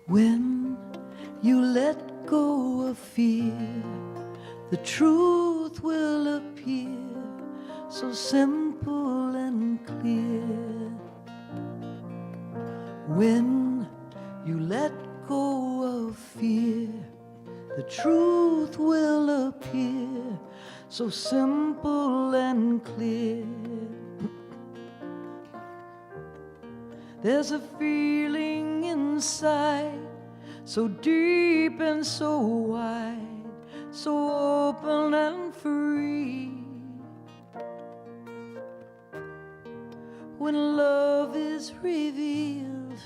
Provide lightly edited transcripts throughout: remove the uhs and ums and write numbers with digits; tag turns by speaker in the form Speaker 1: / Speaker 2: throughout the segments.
Speaker 1: When you let go of fear, the truth will appear, so simple and clear. When you let go of fear, the truth will appear, so simple and clear. There's a feeling inside, so deep and so wide, so open and free. When love is revealed,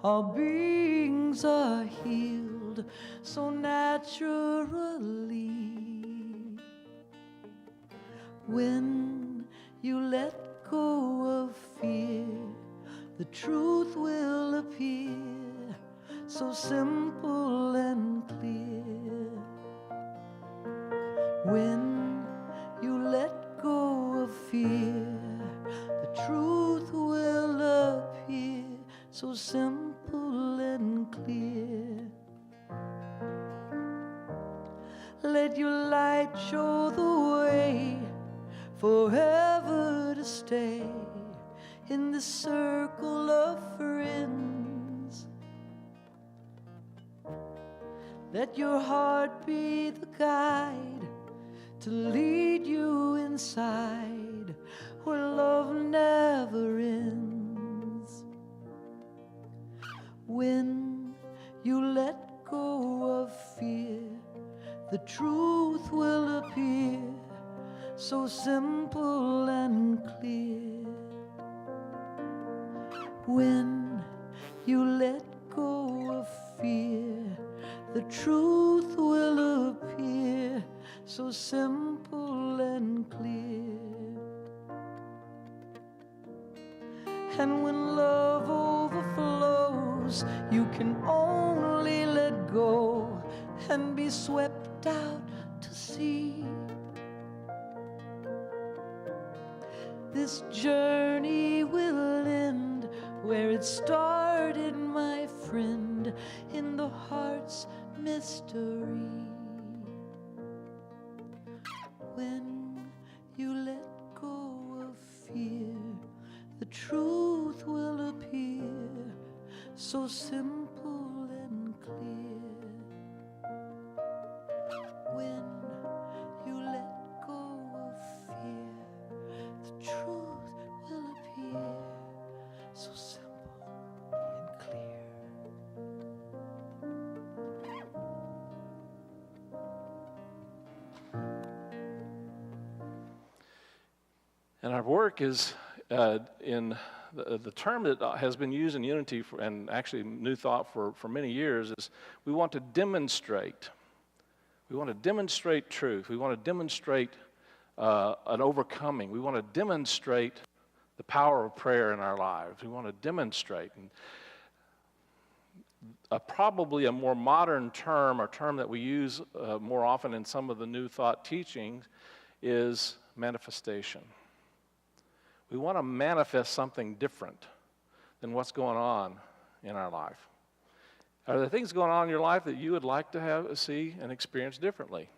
Speaker 1: all beings are healed, so naturally. When you let go of fear, the truth will appear, so simple and clear. When you let go of fear, the truth will appear, so simple and clear. Let your light show the way, forever to stay in the circle of friends. Let your heart be the guide to lead you inside where love never ends. When you let go of fear, the truth will appear, so simple and clear. When you let go of fear, the truth will appear, so simple and clear. And when love overflows, you can only let go and be swept out to sea. This journey will end where it started, my friend, in the heart's mystery. When you let go of fear, the truth will appear, so simple and clear. When you let go of fear, the truth will appear, so simple and clear.
Speaker 2: And our work is in the term that has been used in Unity and actually New Thought for many years is we want to demonstrate. We want to demonstrate truth. We want to demonstrate an overcoming. We want to demonstrate the power of prayer in our lives. We want to demonstrate. And probably a more modern term, or term that we use more often in some of the New Thought teachings, is manifestation. We want to manifest something different than what's going on in our life. Are there things going on in your life that you would like to see and experience differently?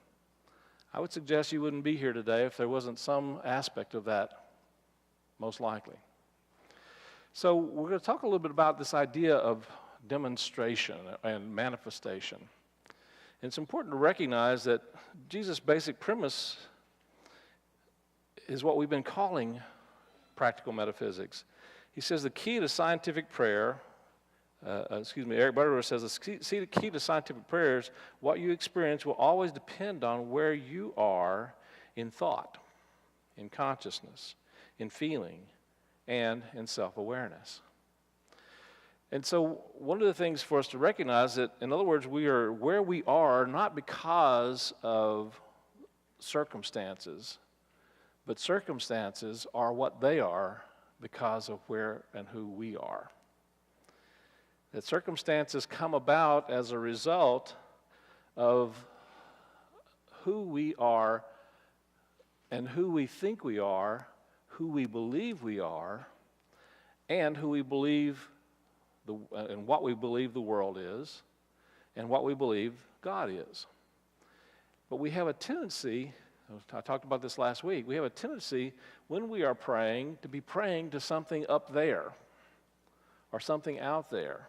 Speaker 2: I would suggest you wouldn't be here today if there wasn't some aspect of that, most likely. So we're going to talk a little bit about this idea of demonstration and manifestation. And it's important to recognize that Jesus' basic premise is what we've been calling practical metaphysics. He says the key to scientific prayer, Eric Butterworth says the key to scientific prayer is what you experience will always depend on where you are in thought, in consciousness, in feeling, and in self-awareness. And so one of the things for us to recognize that, in other words, we are where we are not because of circumstances, but circumstances are what they are because of where and who we are. That circumstances come about as a result of who we are and who we think we are, who we believe we are, and who we believe and what we believe the world is and what we believe God is. But we have a tendency, I talked about this last week, we have a tendency when we are praying to be praying to something up there or something out there.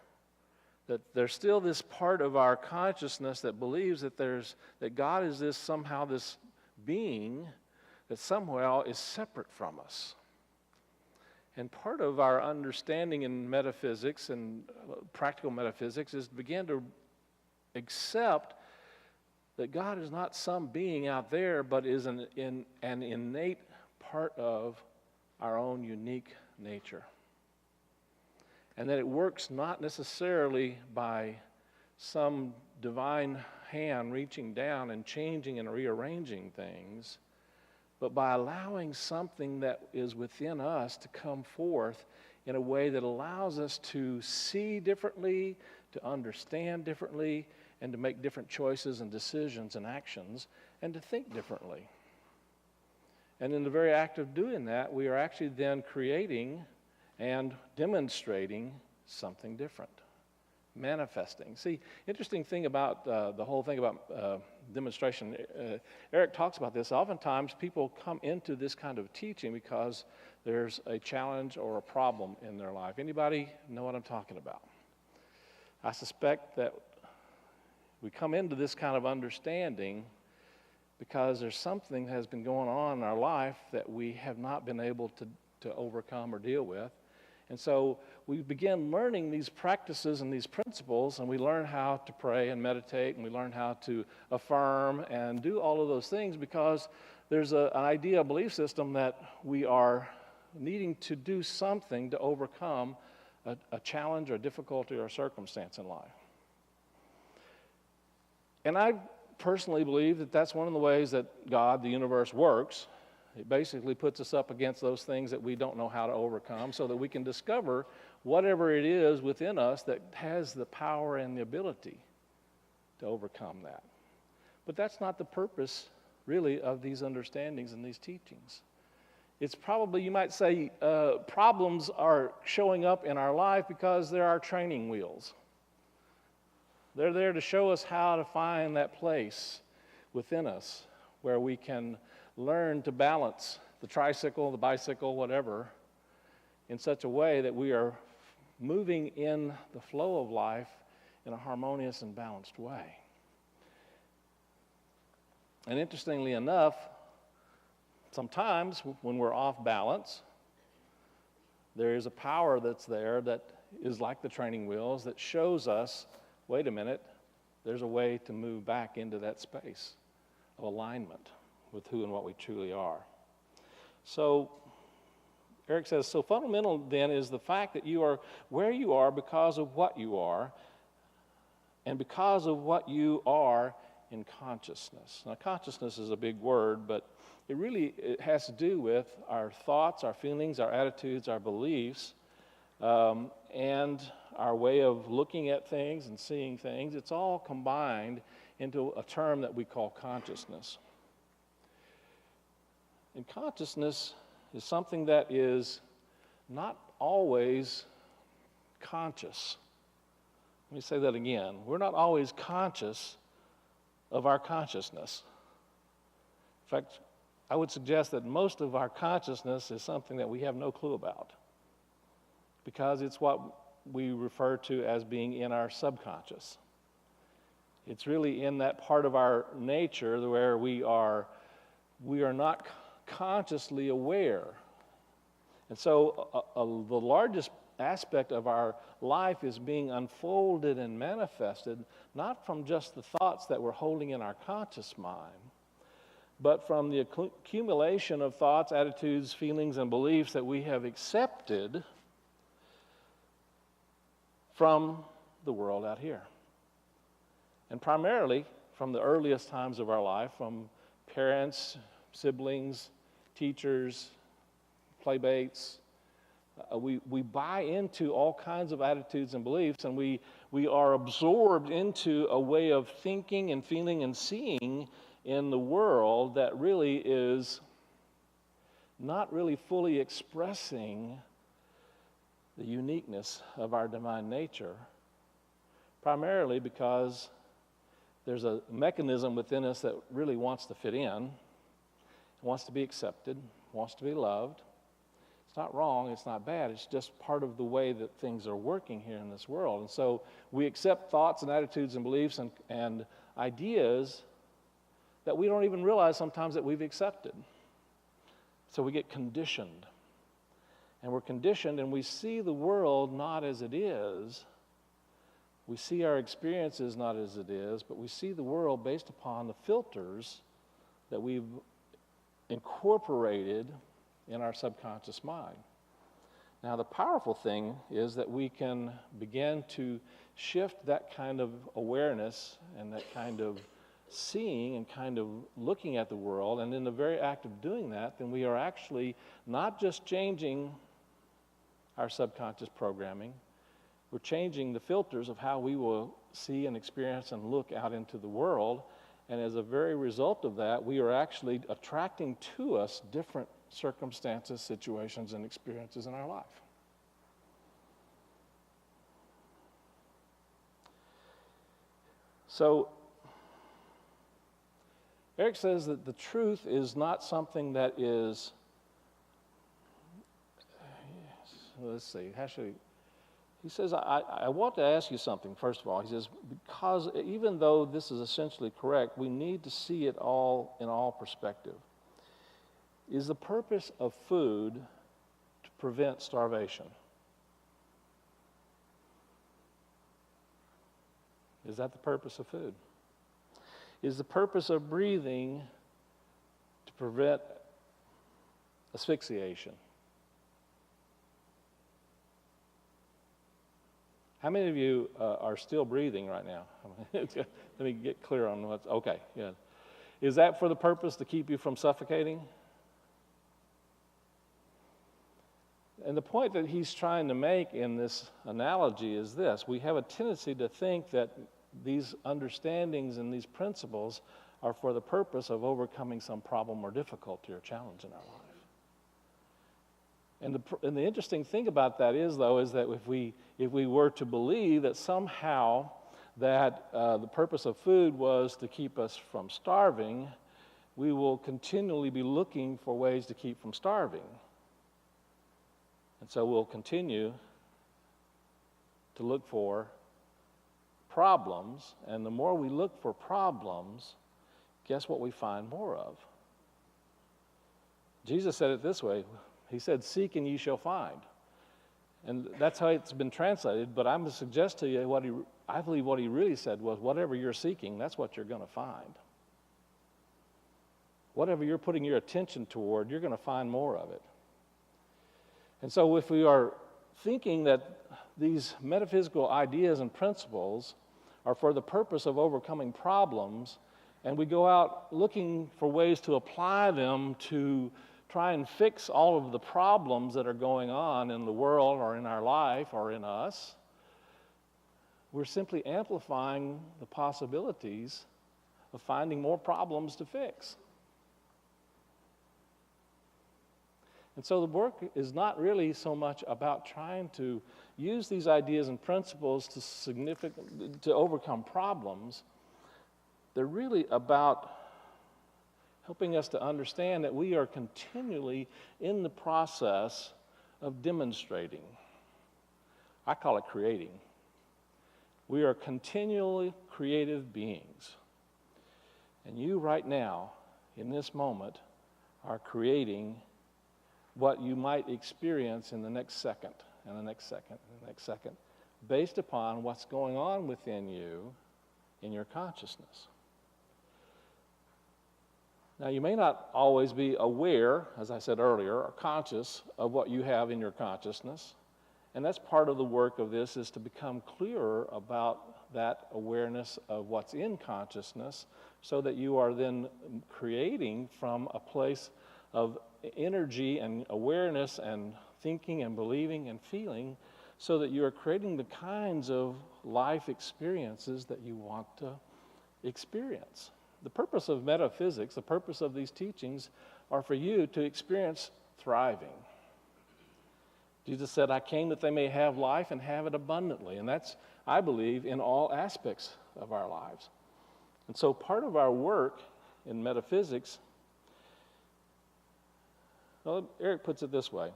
Speaker 2: That there's still this part of our consciousness that believes that God is somehow this being that somehow is separate from us. And part of our understanding in metaphysics and practical metaphysics is to begin to accept that God is not some being out there, but is an innate part of our own unique nature. And that it works not necessarily by some divine hand reaching down and changing and rearranging things, but by allowing something that is within us to come forth in a way that allows us to see differently, to understand differently, and to make different choices and decisions and actions, and to think differently. And in the very act of doing that, we are actually then creating and demonstrating something different, manifesting. See, interesting thing about the whole thing about demonstration, Eric talks about this. Oftentimes people come into this kind of teaching because there's a challenge or a problem in their life. Anybody know what I'm talking about? I suspect that we come into this kind of understanding because there's something that has been going on in our life that we have not been able to overcome or deal with. And so we begin learning these practices and these principles, and we learn how to pray and meditate, and we learn how to affirm and do all of those things because there's an idea, a belief system that we are needing to do something to overcome a challenge or difficulty or circumstance in life. And I personally believe that that's one of the ways that God, the universe, works. It basically puts us up against those things that we don't know how to overcome so that we can discover whatever it is within us that has the power and the ability to overcome that. But that's not the purpose, really, of these understandings and these teachings. It's probably, you might say, problems are showing up in our life because they're our training wheels. They're there to show us how to find that place within us where we can learn to balance the tricycle, the bicycle, whatever, in such a way that we are moving in the flow of life in a harmonious and balanced way. And interestingly enough, sometimes when we're off balance, there is a power that's there that is like the training wheels that shows us, wait a minute, there's a way to move back into that space of alignment with who and what we truly are. So Eric says, so fundamental then is the fact that you are where you are because of what you are and because of what you are in consciousness. Now, consciousness is a big word, but it has to do with our thoughts, our feelings, our attitudes, our beliefs, and our way of looking at things and seeing things. It's all combined into a term that we call consciousness. And consciousness is something that is not always conscious. Let me say that again. We're not always conscious of our consciousness. In fact, I would suggest that most of our consciousness is something that we have no clue about because it's what we refer to as being in our subconscious. It's really in that part of our nature where we are not consciously aware. And so the largest aspect of our life is being unfolded and manifested, not from just the thoughts that we're holding in our conscious mind, but from the accumulation of thoughts, attitudes, feelings, and beliefs that we have accepted from the world out here. And primarily from the earliest times of our life, from parents, siblings, teachers, playmates. We buy into all kinds of attitudes and beliefs, and we are absorbed into a way of thinking and feeling and seeing in the world that really is not really fully expressing the uniqueness of our divine nature, primarily because there's a mechanism within us that really wants to fit in, wants to be accepted, wants to be loved. It's not wrong, it's not bad, it's just part of the way that things are working here in this world. And so we accept thoughts and attitudes and beliefs and ideas that we don't even realize sometimes that we've accepted. So we get conditioned. And we're conditioned and we see the world not as it is. We see our experiences not as it is, but we see the world based upon the filters that we've incorporated in our subconscious mind. Now, the powerful thing is that we can begin to shift that kind of awareness and that kind of seeing and kind of looking at the world, and in the very act of doing that, then we are actually not just changing our subconscious programming, we're changing the filters of how we will see and experience and look out into the world, and as a very result of that, we are actually attracting to us different circumstances, situations, and experiences in our life. So, Eric says that the truth is not something that is, let's see, he says, I want to ask you something, first of all. He says, because even though this is essentially correct, we need to see it all in all perspective. Is the purpose of food to prevent starvation? Is that the purpose of food? Is the purpose of breathing to prevent asphyxiation? How many of you are still breathing right now? Let me get clear on what's, okay, yeah. Is that for the purpose to keep you from suffocating? And the point that he's trying to make in this analogy is this. We have a tendency to think that these understandings and these principles are for the purpose of overcoming some problem or difficulty or challenge in our life. And the interesting thing about that is, though, is that if we were to believe that somehow that the purpose of food was to keep us from starving, we will continually be looking for ways to keep from starving. And so we'll continue to look for problems, and the more we look for problems, guess what we find more of? Jesus said it this way. He said, "Seek and ye shall find." And that's how it's been translated, but I'm going to suggest to you I believe what he really said was, whatever you're seeking, that's what you're going to find. Whatever you're putting your attention toward, you're going to find more of it. And so if we are thinking that these metaphysical ideas and principles are for the purpose of overcoming problems, and we go out looking for ways to apply them to try and fix all of the problems that are going on in the world or in our life or in us, we're simply amplifying the possibilities of finding more problems to fix. And so the work is not really so much about trying to use these ideas and principles to overcome problems. They're really about helping us to understand that we are continually in the process of demonstrating. I call it creating. We are continually creative beings. And you right now, in this moment, are creating what you might experience in the next second, and the next second, and the next second, based upon what's going on within you in your consciousness. Now, you may not always be aware, as I said earlier, or conscious of what you have in your consciousness, and that's part of the work of this, is to become clearer about that awareness of what's in consciousness, so that you are then creating from a place of energy and awareness and thinking and believing and feeling, so that you are creating the kinds of life experiences that you want to experience. The purpose of metaphysics, the purpose of these teachings, are for you to experience thriving, Jesus said, I came that they may have life and have it abundantly. And that's, I believe, in all aspects of our lives. And so part of our work in metaphysics, well, Eric puts it this way.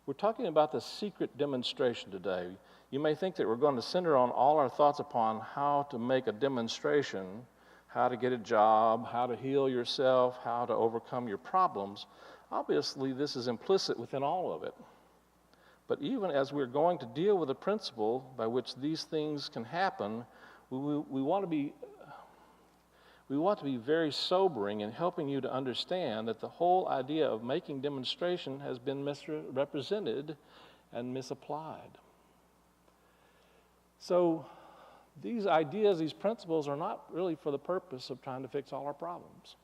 Speaker 2: We're talking about the secret demonstration today. You may think that we're going to center on all our thoughts upon how to make a demonstration, how to get a job, how to heal yourself, how to overcome your problems. Obviously, this is implicit within all of it. But even as we're going to deal with the principle by which these things can happen, we want to be very sobering in helping you to understand that the whole idea of making demonstration has been misrepresented and misapplied. So these ideas, these principles are not really for the purpose of trying to fix all our problems.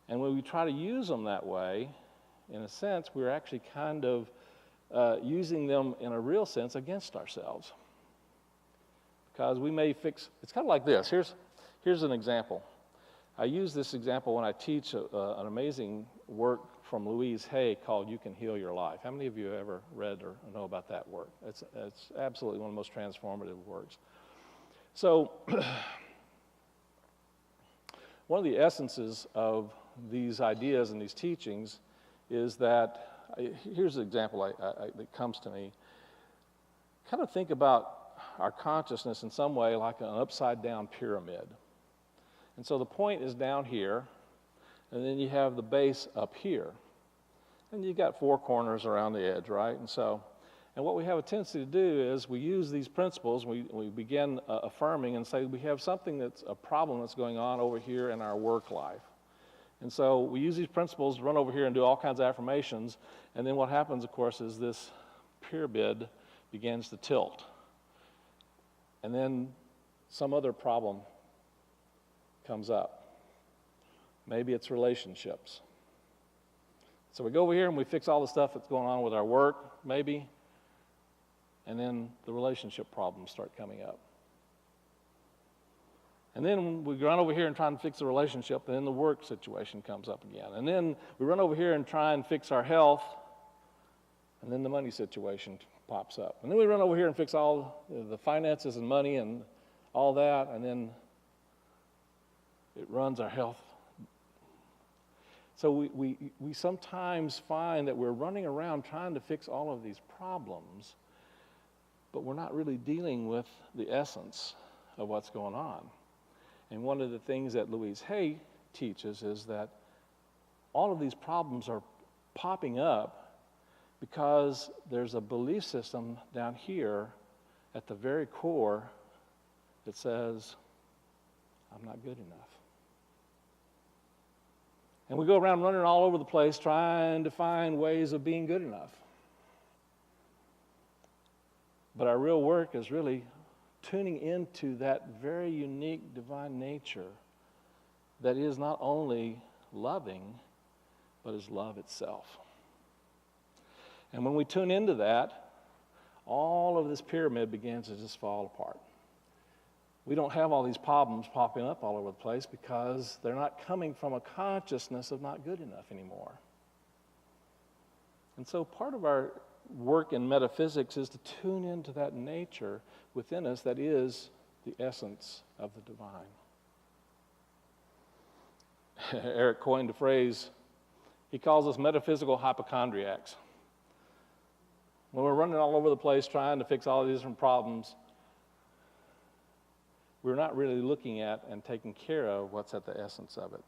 Speaker 2: And when we try to use them that way, in a sense, we're actually kind of using them in a real sense against ourselves. Because we may fix, it's kind of like this. Here's an example. I use this example when I teach an amazing work from Louise Hay called You Can Heal Your Life. How many of you have ever read or know about that work? It's absolutely one of the most transformative works. So one of the essences of these ideas and these teachings is that, here's an example that comes to me. Kind of think about our consciousness in some way like an upside down pyramid. And so the point is down here, and then you have the base up here. And you've got four corners around the edge, right? And what we have a tendency to do is we use these principles, we begin affirming and say we have something that's a problem that's going on over here in our work life. And so we use these principles to run over here and do all kinds of affirmations, and then what happens, of course, is this pyramid begins to tilt. And then some other problem comes up. Maybe it's relationships. So we go over here and we fix all the stuff that's going on with our work, maybe, and then the relationship problems start coming up. And then we run over here and try and fix the relationship, and then the work situation comes up again. And then we run over here and try and fix our health, and then the money situation pops up. And then we run over here and fix all the finances and money and all that, and then it runs our health. So we sometimes find that we're running around trying to fix all of these problems, but we're not really dealing with the essence of what's going on. And one of the things that Louise Hay teaches is that all of these problems are popping up because there's a belief system down here at the very core that says, I'm not good enough. And we go around running all over the place trying to find ways of being good enough. But our real work is really tuning into that very unique divine nature that is not only loving, but is love itself. And when we tune into that, all of this pyramid begins to just fall apart. We don't have all these problems popping up all over the place because they're not coming from a consciousness of not good enough anymore. And so part of our work in metaphysics is to tune into that nature within us that is the essence of the divine. Eric coined a phrase, he calls us metaphysical hypochondriacs. When we're running all over the place trying to fix all these different problems, we're not really looking at and taking care of what's at the essence of it.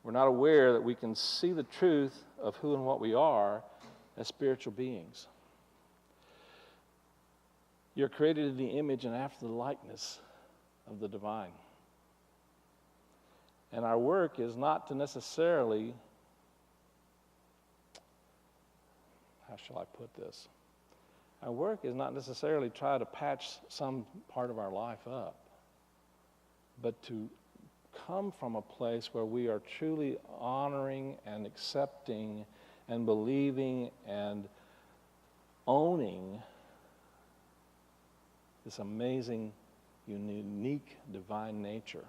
Speaker 2: We're not aware that we can see the truth of who and what we are as spiritual beings. You're created in the image and after the likeness of the divine. And our work is not to necessarily, how shall I put this? Our work is not necessarily try to patch some part of our life up, but to come from a place where we are truly honoring and accepting and believing and owning this amazing, unique divine nature.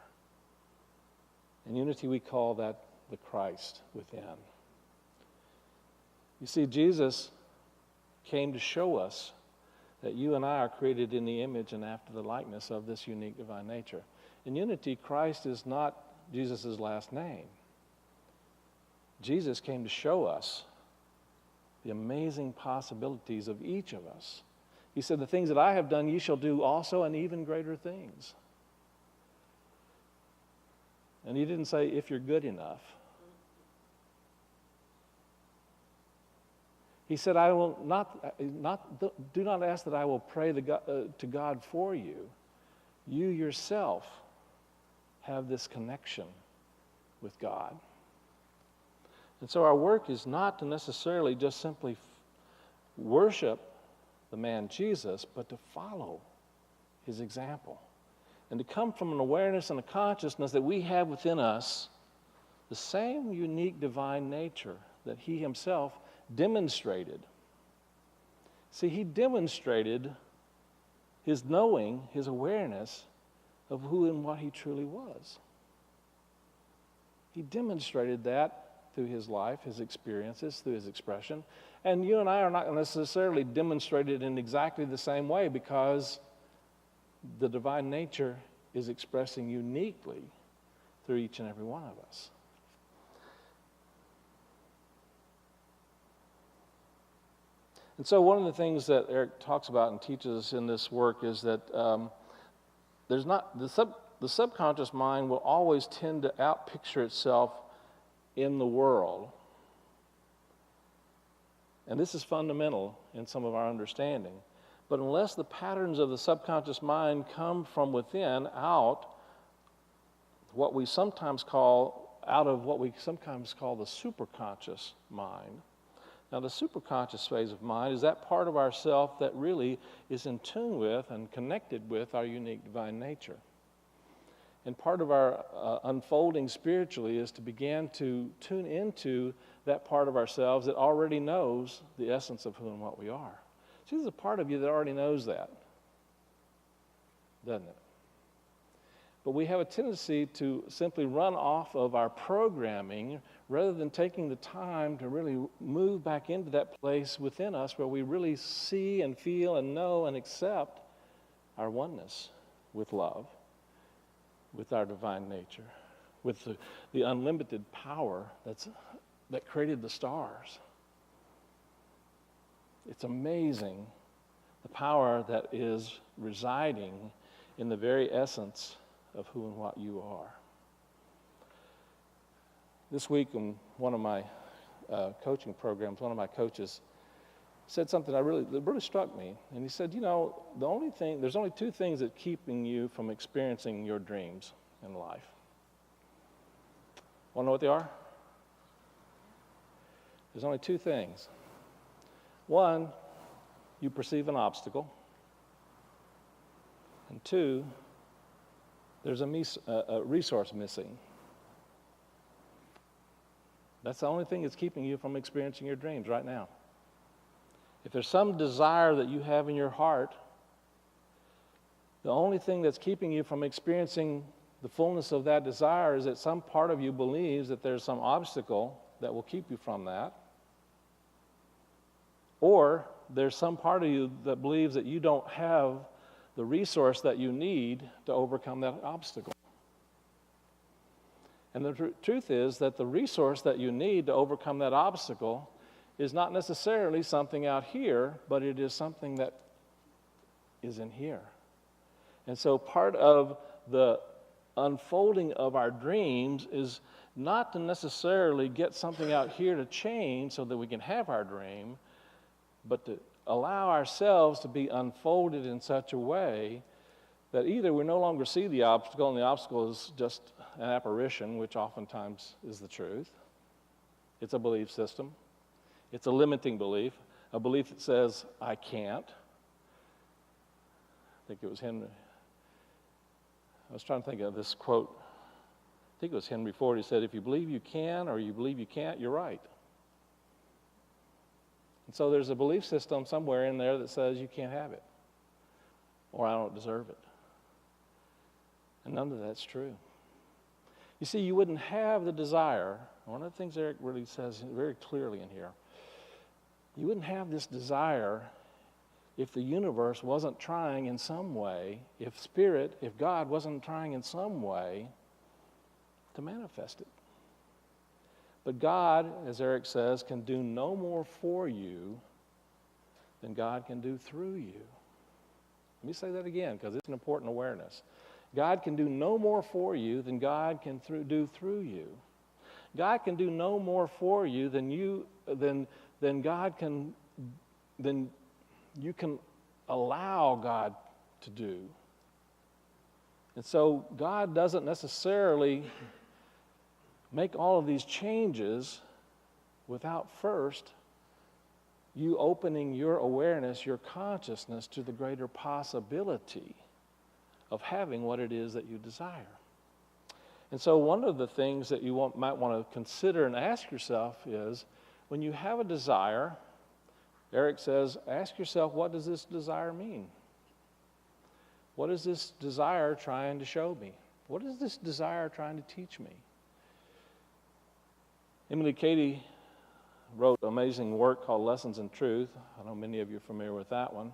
Speaker 2: In unity, we call that the Christ within. You see, Jesus came to show us that you and I are created in the image and after the likeness of this unique divine nature. In unity, Christ is not Jesus' last name. Jesus came to show us the amazing possibilities of each of us. He said, the things that I have done, ye shall do also, and even greater things. And he didn't say, if you're good enough. He said, I will do not ask that I will pray to God for you. You yourself have this connection with God. And so our work is not to necessarily just simply worship the man Jesus, but to follow his example. And to come from an awareness and a consciousness that we have within us the same unique divine nature that he himself demonstrated. See, he demonstrated his knowing, his awareness of who and what he truly was. He demonstrated that through his life, his experiences, through his expression. And you and I are not necessarily demonstrated in exactly the same way, because the divine nature is expressing uniquely through each and every one of us. And so one of the things that Eric talks about and teaches us in this work is that the subconscious mind will always tend to outpicture itself in the world. And this is fundamental in some of our understanding. But unless the patterns of the subconscious mind come from within, out of what we sometimes call the superconscious mind. Now, the superconscious phase of mind is that part of ourself that really is in tune with and connected with our unique divine nature. And part of our unfolding spiritually is to begin to tune into that part of ourselves that already knows the essence of who and what we are. See, there's a part of you that already knows that, doesn't it? But we have a tendency to simply run off of our programming rather than taking the time to really move back into that place within us where we really see and feel and know and accept our oneness with love, with our divine nature, with the unlimited power that created the stars. It's amazing the power that is residing in the very essence of who and what you are. This week in one of my coaching programs, one of my coaches said something that really struck me. And he said, there's only two things that keeping you from experiencing your dreams in life. Want to know what they are? There's only two things. One, you perceive an obstacle. And two, there's a resource missing. That's the only thing that's keeping you from experiencing your dreams right now. If there's some desire that you have in your heart, the only thing that's keeping you from experiencing the fullness of that desire is that some part of you believes that there's some obstacle that will keep you from that. Or there's some part of you that believes that you don't have the resource that you need to overcome that obstacle. And the truth is that the resource that you need to overcome that obstacle is not necessarily something out here, but it is something that is in here. And so part of the unfolding of our dreams is not to necessarily get something out here to change so that we can have our dream, but to allow ourselves to be unfolded in such a way that either we no longer see the obstacle, and the obstacle is just an apparition, which oftentimes is the truth. It's a belief system. It's a limiting belief, a belief that says, I can't. I think it was Henry. I was trying to think of this quote. I think it was Henry Ford. He said, if you believe you can or you believe you can't, you're right. And so there's a belief system somewhere in there that says you can't have it, or I don't deserve it. And none of that's true. You see, you wouldn't have the desire. One of the things Eric really says very clearly in here, You wouldn't have this desire if the universe wasn't trying in some way, if God wasn't trying in some way to manifest it. But God, as Eric says, can do no more for you than God can do through you. Let me say that again, because it's an important awareness. God can do no more for you than God can do through you. God can do no more for you than you can allow God to do. And so God doesn't necessarily make all of these changes without first you opening your awareness, your consciousness to the greater possibility of having what it is that you desire. And so one of the things that you might want to consider and ask yourself is, when you have a desire, Eric says, ask yourself, what does this desire mean? What is this desire trying to show me? What is this desire trying to teach me? Emily Cady wrote an amazing work called Lessons in Truth. I know many of you are familiar with that one.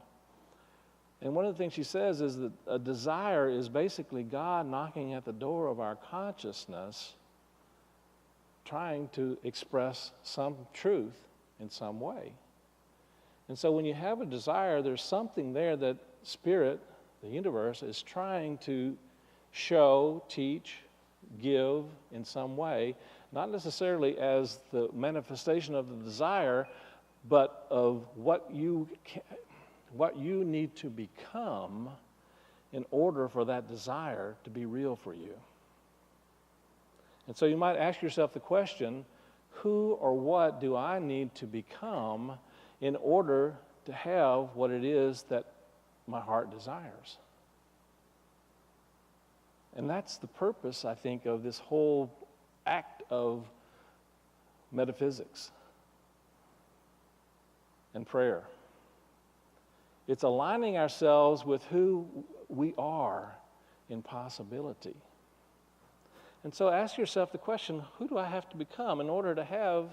Speaker 2: And one of the things she says is that a desire is basically God knocking at the door of our consciousness, trying to express some truth in some way. And so when you have a desire, there's something there that Spirit, the universe, is trying to show, teach, give in some way, not necessarily as the manifestation of the desire, but of what you need to become in order for that desire to be real for you. And so you might ask yourself the question, who or what do I need to become in order to have what it is that my heart desires? And that's the purpose, I think, of this whole act of metaphysics and prayer. It's aligning ourselves with who we are in possibility. And so ask yourself the question, who do I have to become in order to have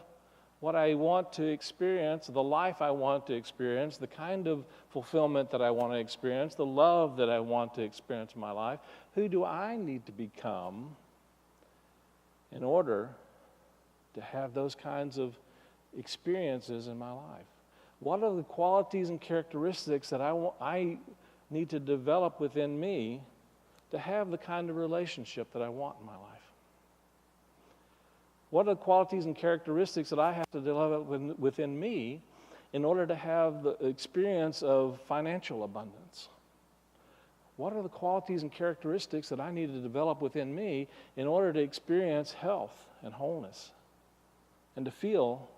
Speaker 2: what I want to experience, the life I want to experience, the kind of fulfillment that I want to experience, the love that I want to experience in my life? Who do I need to become in order to have those kinds of experiences in my life? What are the qualities and characteristics that I need to develop within me to have the kind of relationship that I want in my life? What are the qualities and characteristics that I have to develop within me in order to have the experience of financial abundance? What are the qualities and characteristics that I need to develop within me in order to experience health and wholeness and to feel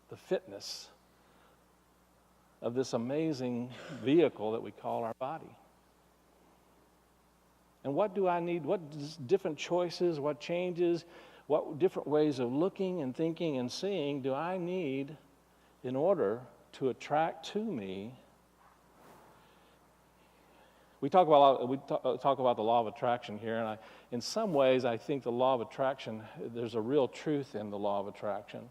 Speaker 2: the fitness of this amazing vehicle that we call our body? And what do I need? What different choices, what changes, what different ways of looking and thinking and seeing do I need in order to attract to me? We talk about the law of attraction here, and in some ways I think the law of attraction, there's a real truth in the law of attraction.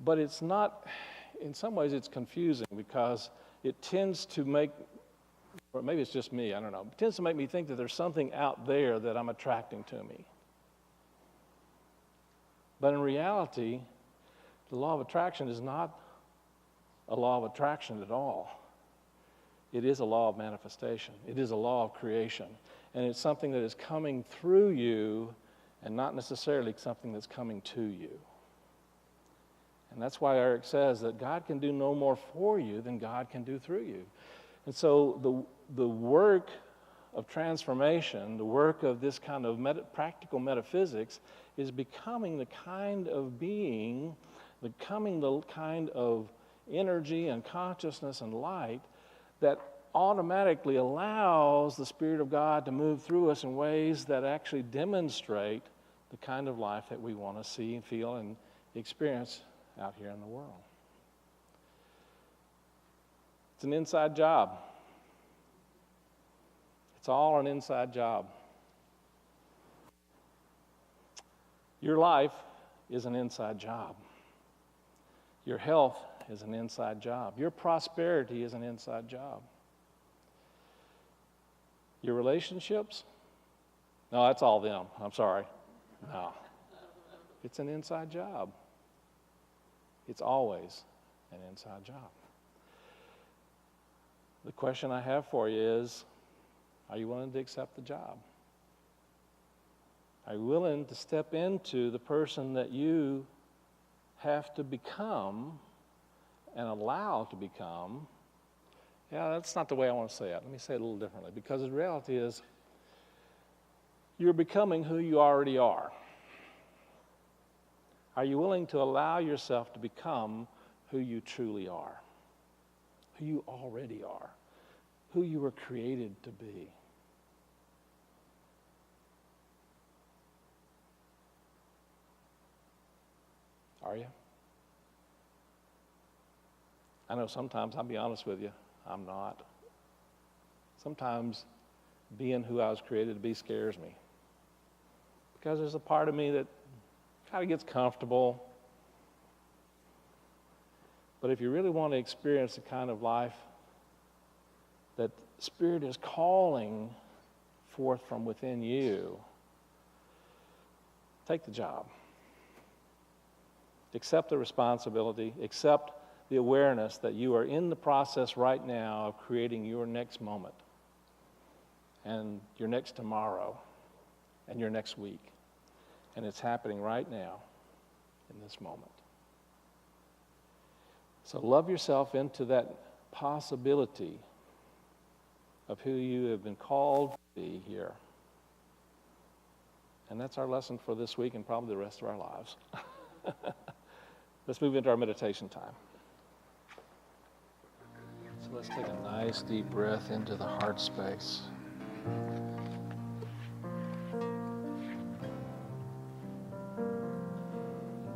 Speaker 2: But it's not, in some ways it's confusing because it tends to make, or maybe it's just me, I don't know, it tends to make me think that there's something out there that I'm attracting to me. But in reality, the law of attraction is not a law of attraction at all. It is a law of manifestation. It is a law of creation. And it's something that is coming through you and not necessarily something that's coming to you. And that's why Eric says that God can do no more for you than God can do through you. And so the work of transformation, the work of this kind of practical metaphysics is becoming the kind of being, becoming the kind of energy and consciousness and light that automatically allows the Spirit of God to move through us in ways that actually demonstrate the kind of life that we want to see, feel, and experience out here in the world. It's an inside job. It's all an inside job. Your life is an inside job. Your health is an inside job. Your prosperity is an inside job. Your relationships? No, that's all them. I'm sorry. No. It's an inside job. It's always an inside job. The question I have for you is, are you willing to accept the job? Are you willing to step into the person that you have to become and allow to become? Yeah, that's not the way I want to say it. Let me say it a little differently. Because the reality is, you're becoming who you already are. Are you willing to allow yourself to become who you truly are? Who you already are? Who you were created to be? Are you? I know sometimes, I'll be honest with you, I'm not. Sometimes being who I was created to be scares me. Because there's a part of me that kind of gets comfortable. But if you really want to experience the kind of life that Spirit is calling forth from within you, take the job. Accept the responsibility. Accept the awareness that you are in the process right now of creating your next moment and your next tomorrow and your next week. And it's happening right now in this moment. So love yourself into that possibility of who you have been called to be here. And that's our lesson for this week and probably the rest of our lives. Let's move into our meditation time. So let's take a nice deep breath into the heart space.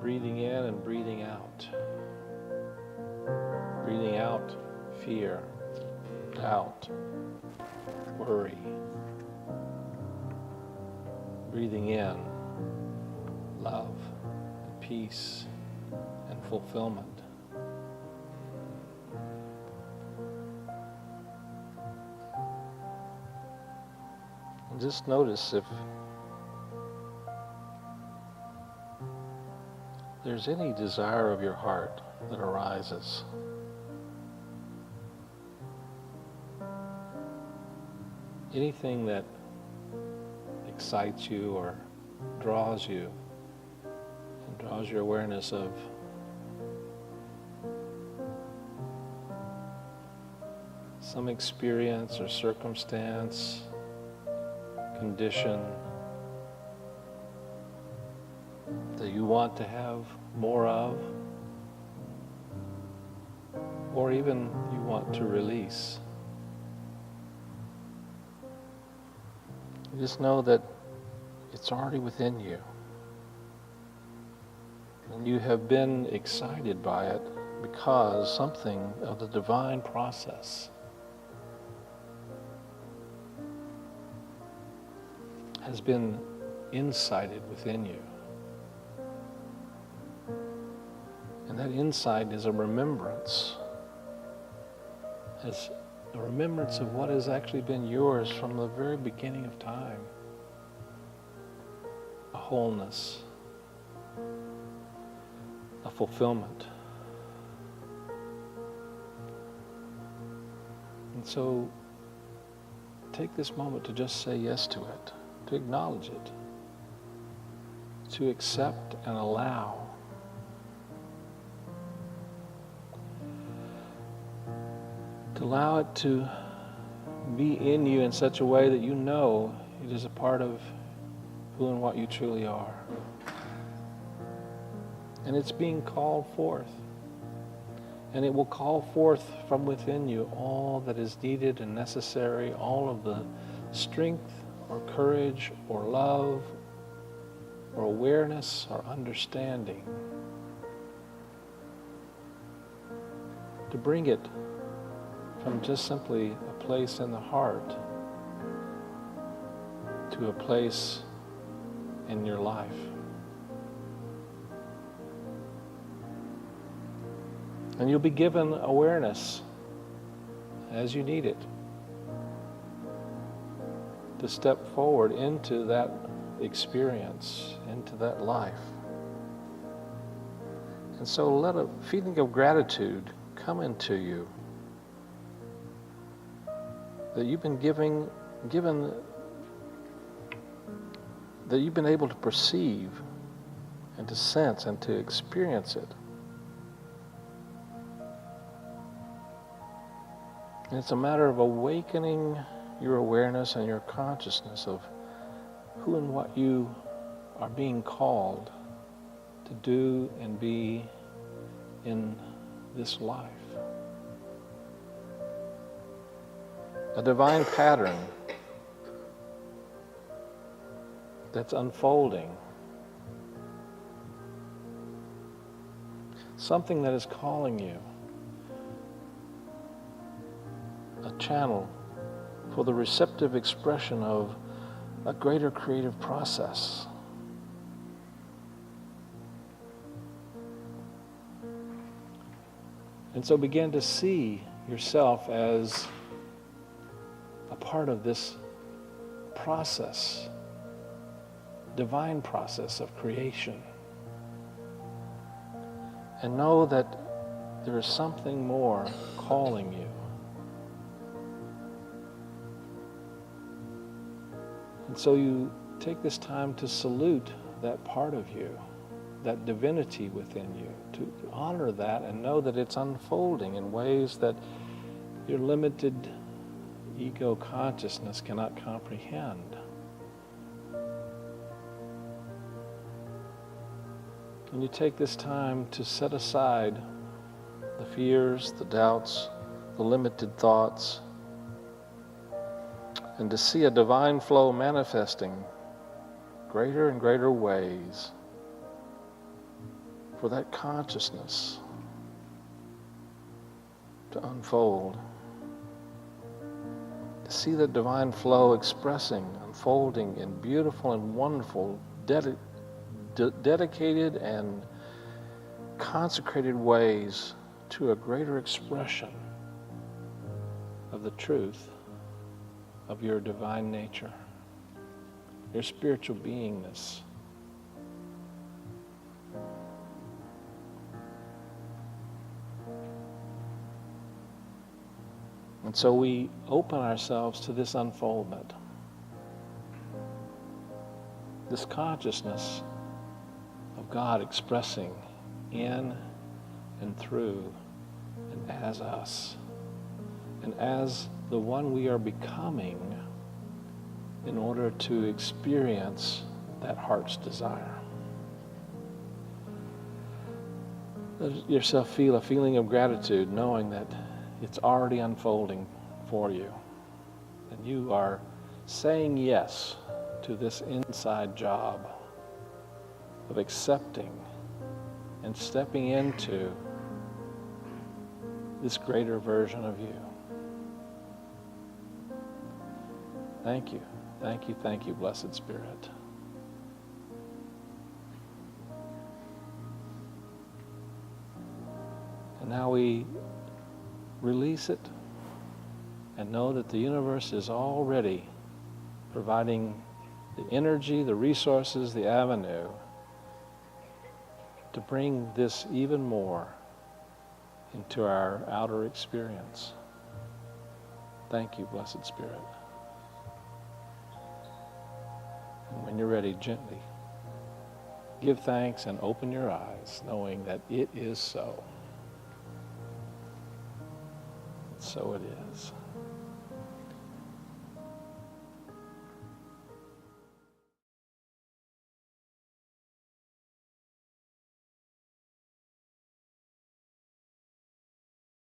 Speaker 2: Breathing in and breathing out. Breathing out fear, doubt, worry. Breathing in love and peace and fulfillment. And just notice if there's any desire of your heart that arises. Anything that excites you or draws you and draws your awareness of some experience or circumstance, condition that you want to have more of, or even you want to release. Just know that it's already within you. And you have been excited by it because something of the divine process has been incited within you. And that insight is a remembrance. It's a remembrance of what has actually been yours from the very beginning of time. A wholeness, a fulfillment. And so take this moment to just say yes to it, to acknowledge it, to accept and allow. To allow it to be in you in such a way that you know it is a part of who and what you truly are. And it's being called forth. And it will call forth from within you all that is needed and necessary, all of the strength or courage or love or awareness or understanding to bring it from just simply a place in the heart to a place in your life. And you'll be given awareness as you need it to step forward into that experience, into that life. And so let a feeling of gratitude come into you that you've been given, that you've been able to perceive and to sense and to experience it. And it's a matter of awakening your awareness and your consciousness of who and what you are being called to do and be in this life. A divine pattern that's unfolding. Something that is calling you. A channel for the receptive expression of a greater creative process. And so begin to see yourself as a part of this process, divine process of creation. And know that there is something more calling you. And so you take this time to salute that part of you, that divinity within you, to honor that and know that it's unfolding in ways that your limited ego consciousness cannot comprehend. And you take this time to set aside the fears, the doubts, the limited thoughts, and to see a divine flow manifesting greater and greater ways for that consciousness to unfold. To see that divine flow expressing, unfolding in beautiful and wonderful, dedicated and consecrated ways to a greater expression of the truth of your divine nature, your spiritual beingness. And so we open ourselves to this unfoldment, this consciousness of God expressing in and through and as us, and as the one we are becoming in order to experience that heart's desire. Let yourself feel a feeling of gratitude, knowing that it's already unfolding for you. And you are saying yes to this inside job of accepting and stepping into this greater version of you. Thank you, thank you, thank you, Blessed Spirit. And now we release it and know that the universe is already providing the energy, the resources, the avenue to bring this even more into our outer experience. Thank you, Blessed Spirit. And when you're ready, gently give thanks and open your eyes, knowing that it is so. So it is.